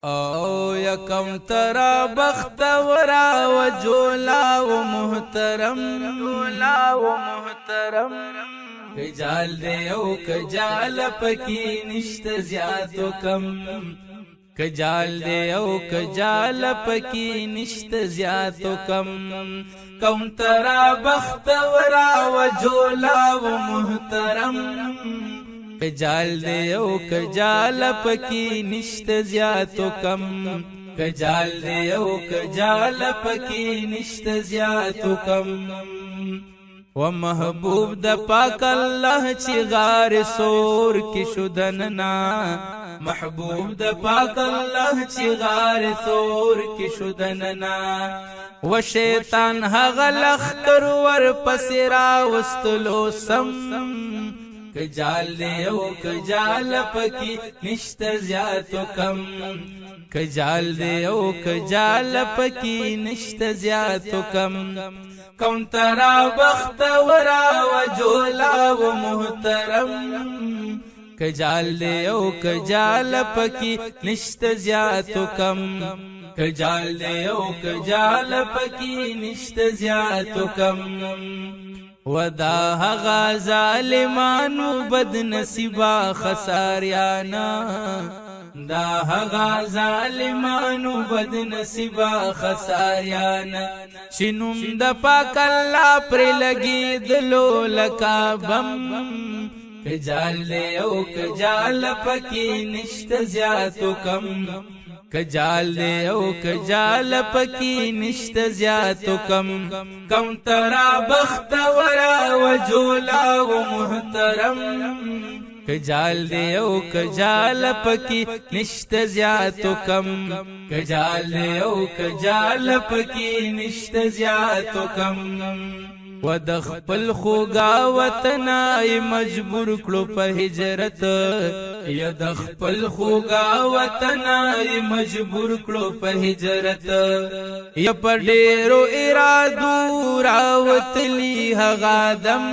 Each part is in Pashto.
او یکم ترا بختورا و جولا و محترم کجال دے او کجال پکی نشت زیادو کم کجال دے او کجال پکی نشت زیادو کم کم ترا بختورا و جولا و محترم کجال دے او کجال پکی نشت زیادو کم کجال دے او کجال پکی نشت زیادو کم و محبوب د پاک الله چی غار سور کی شدننا محبوب د پاک الله چی غار سور کی شدننا و شیطان هغلخ کر ور پسرا وستلو سم کجال دے او کجال پکی نشت زیادو کم کجال دے او کجال پکی نشت زیادو کم کم ترا بختورا و جولا و محترم کجال دے او کجال پکی نشت زیادو کم کجال دے او کجال پکی نشت زیادو کم ودا هغا ظالمانو بد نصیبا خساریانا دا هغا ظالمانو بد نصیبا خساریانا چنوم د پاک الله پر لگی دلو لکا بم کجال دے او کجال پکی نشت زیادو کم کجال دے او کجال پکی نشت زیادو کم کم ترا بختورا و جولا و محترم کجال دے او کجال پکی نشت زیادو کم کجال دے او کجال پکی نشت زیادو کم و د خپل خوګا وطن ای مجبور کړو په هجرت یا د خپل خوګا وطن ای مجبور کړو په هجرت یا په ډیرو ارادو راوتلی هغه دم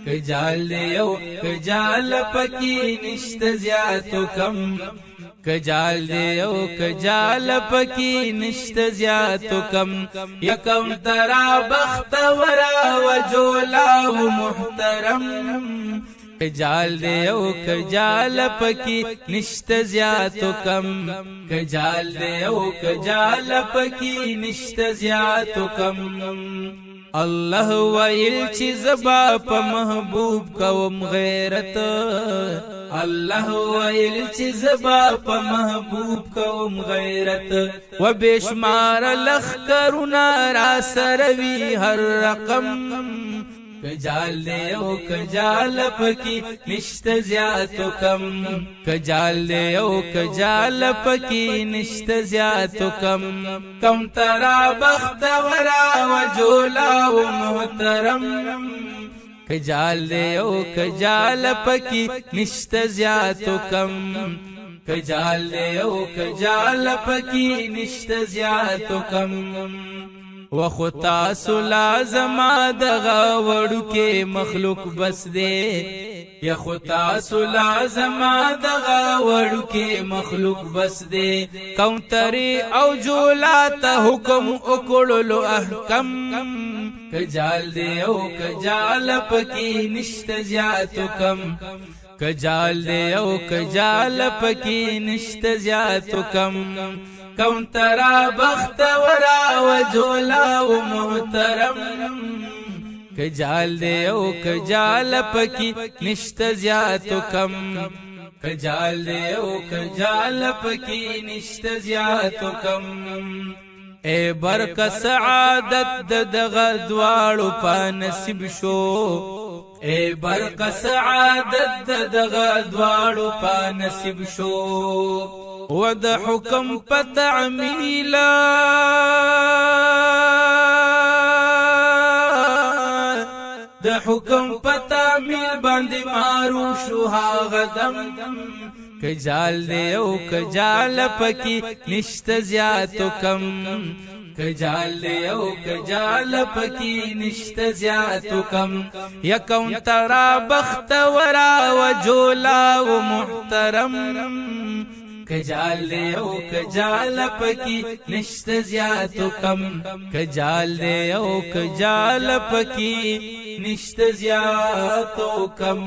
کجال دیو کجال پکی نشت زیادو کم کجال دے او کجال پکی نشت زیادو کم یکم ترا بختورا و جولا و محترم کجال دے او کجال پکی نشت زیادو کم کجال دے او کجال پکی نشت زیادو کم الله ویل چی زبا پا محبوب کوم غیرت الله ویل چی زبا پا محبوب کوم غیرت و بشمار لخ کرونا را سروی هر رقم کجال دے او کجال پکی نشت زیادو کم کجال دے او کجال پکی نشت زیادو کم کم ترا بختورا و جولا و محترم کجال دے او کجال پکی نشت زیادو کم کجال دے او کجال پکی نشت زیادو کم و خطا سلا زما دغا وڑو کے مخلوق بس دے یا خطا سلا زما دغا وڑو کے مخلوق بس دے کون تری او جولا تا حکم اکڑلو احکم کجال دے او کجال پکی نشت زیادو کم کجال دے او کجال پکی نشت زیادو کم کم ترا بختورا و جولا و محترم کجال دے او کجال پکی نشت زیادو کم کجال دے او کجال پکی نشت زیادو کم اے برک سعادت دغه دواړو په نصیب شو اے برک سعادت دغه دواړو په نصیب شو و د حکم په تعمیلا د حکم په تعمیل باندې مارو شو هغه دم کجال دے او کجال پکی نشت زیادو کم کجال دے او کجال پکی نشت زیادو کم یکم ترا بختورا و جولا و محترم کجال دے او کجال پکی نشت زیادو کم کجال دے او کجال پکی نشت زیادو کم